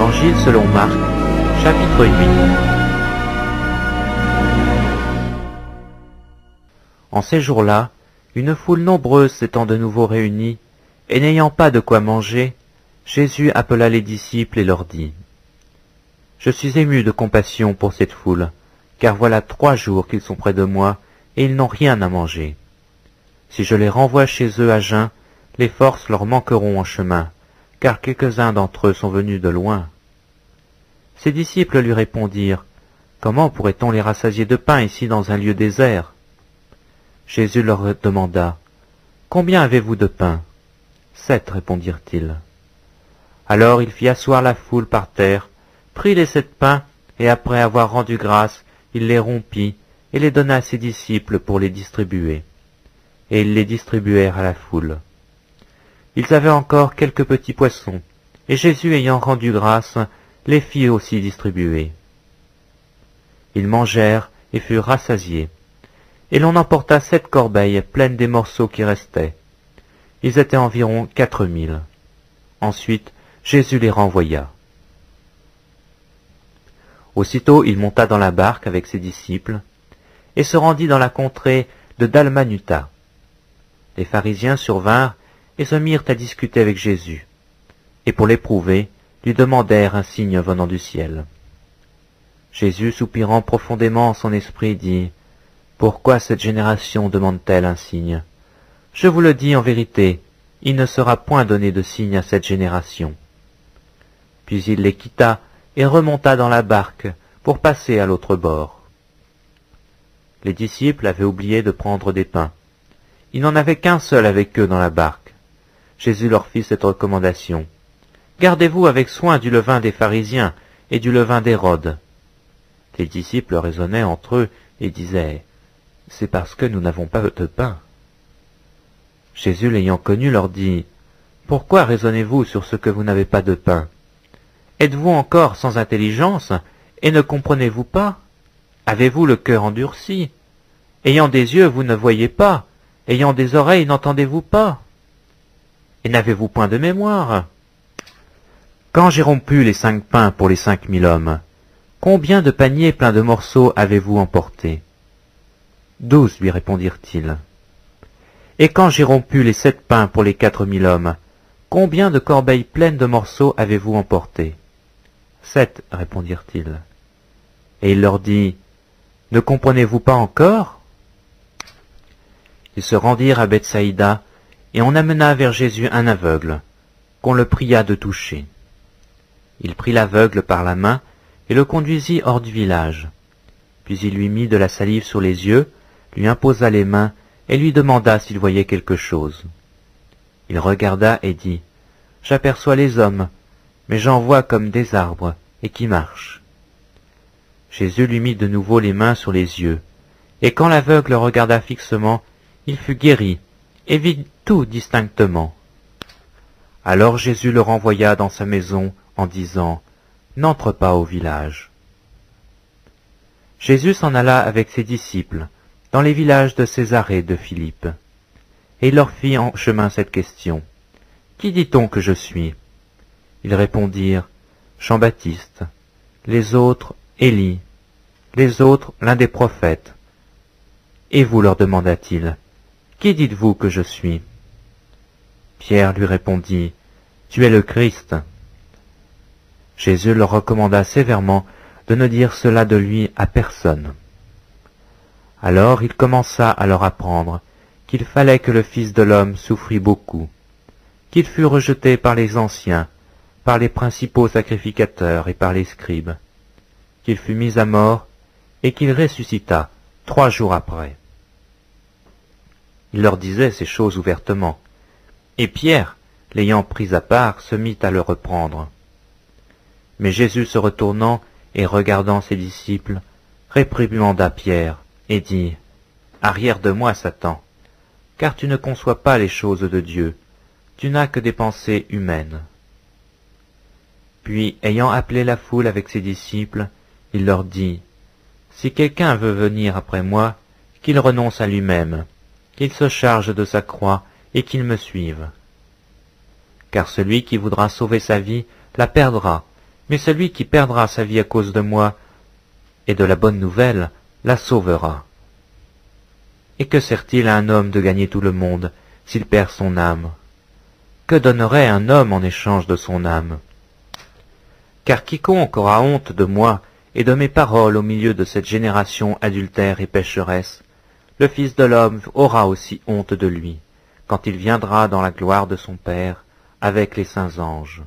Évangile selon Marc, chapitre 8. En ces jours-là, une foule nombreuse s'étant de nouveau réunie, et n'ayant pas de quoi manger, Jésus appela les disciples et leur dit : « Je suis ému de compassion pour cette foule, car voilà 3 jours qu'ils sont près de moi, et ils n'ont rien à manger. Si je les renvoie chez eux à jeun, les forces leur manqueront en chemin, car quelques-uns d'entre eux sont venus de loin. » Ses disciples lui répondirent : « Comment pourrait-on les rassasier de pain ici dans un lieu désert ?» Jésus leur demanda : « Combien avez-vous de pain ?» « 7, répondirent-ils. Alors il fit asseoir la foule par terre, prit les 7 pains, et après avoir rendu grâce, il les rompit, et les donna à ses disciples pour les distribuer. Et ils les distribuèrent à la foule. Ils avaient encore quelques petits poissons, et Jésus ayant rendu grâce, les fit aussi distribuer. Ils mangèrent et furent rassasiés, et l'on emporta 7 corbeilles pleines des morceaux qui restaient. Ils étaient environ 4000. Ensuite, Jésus les renvoya. Aussitôt il monta dans la barque avec ses disciples, et se rendit dans la contrée de Dalmanuta. Les pharisiens survinrent et se mirent à discuter avec Jésus, et pour l'éprouver, lui demandèrent un signe venant du ciel. Jésus, soupirant profondément en son esprit, dit : « Pourquoi cette génération demande-t-elle un signe ? Je vous le dis en vérité, il ne sera point donné de signe à cette génération. » Puis il les quitta et remonta dans la barque pour passer à l'autre bord. Les disciples avaient oublié de prendre des pains. Il n'en avait qu'un seul avec eux dans la barque. Jésus leur fit cette recommandation : « Gardez-vous avec soin du levain des pharisiens et du levain d'Hérode. » Les disciples raisonnaient entre eux et disaient : « C'est parce que nous n'avons pas de pain. » Jésus, l'ayant connu, leur dit : « Pourquoi raisonnez-vous sur ce que vous n'avez pas de pain ? Êtes-vous encore sans intelligence, et ne comprenez-vous pas ? Avez-vous le cœur endurci ? Ayant des yeux, vous ne voyez pas, ayant des oreilles, n'entendez-vous pas ? Et n'avez-vous point de mémoire ? Quand j'ai rompu les 5 pains pour les 5000 hommes, combien de paniers pleins de morceaux avez-vous emportés ? 12, lui répondirent-ils. Et quand j'ai rompu les 7 pains pour les 4000 hommes, combien de corbeilles pleines de morceaux avez-vous emportés ? 7, répondirent-ils. Et il leur dit : Ne comprenez-vous pas encore ? Ils se rendirent à Bethsaïda, et on amena vers Jésus un aveugle, qu'on le pria de toucher. Il prit l'aveugle par la main, et le conduisit hors du village. Puis il lui mit de la salive sur les yeux, lui imposa les mains, et lui demanda s'il voyait quelque chose. Il regarda et dit : « J'aperçois les hommes, mais j'en vois comme des arbres, et qui marchent. » Jésus lui mit de nouveau les mains sur les yeux, et quand l'aveugle regarda fixement, il fut guéri, et vit tout distinctement. Alors Jésus le renvoya dans sa maison, en disant : « N'entre pas au village. » Jésus s'en alla avec ses disciples, dans les villages de Césarée de Philippe. Et il leur fit en chemin cette question : « Qui dit-on que je suis ?» Ils répondirent : « Jean-Baptiste. Les autres, Élie. Les autres, l'un des prophètes. » Et vous, leur demanda-t-il, « Qui dites-vous que je suis ?» Pierre lui répondit : « Tu es le Christ. » Jésus leur recommanda sévèrement de ne dire cela de lui à personne. Alors il commença à leur apprendre qu'il fallait que le Fils de l'homme souffrit beaucoup, qu'il fût rejeté par les anciens, par les principaux sacrificateurs et par les scribes, qu'il fût mis à mort et qu'il ressuscita 3 jours après. Il leur disait ces choses ouvertement, et Pierre, l'ayant pris à part, se mit à le reprendre. Mais Jésus, se retournant et regardant ses disciples, réprimanda Pierre, et dit : « Arrière de moi, Satan, car tu ne conçois pas les choses de Dieu, tu n'as que des pensées humaines. » Puis, ayant appelé la foule avec ses disciples, il leur dit : « Si quelqu'un veut venir après moi, qu'il renonce à lui-même, qu'il se charge de sa croix et qu'il me suive. Car celui qui voudra sauver sa vie la perdra, Mais celui qui perdra sa vie à cause de moi et de la bonne nouvelle la sauvera. Et que sert-il à un homme de gagner tout le monde s'il perd son âme? Que donnerait un homme en échange de son âme? Car quiconque aura honte de moi et de mes paroles au milieu de cette génération adultère et pécheresse, le Fils de l'homme aura aussi honte de lui, quand il viendra dans la gloire de son Père avec les saints anges.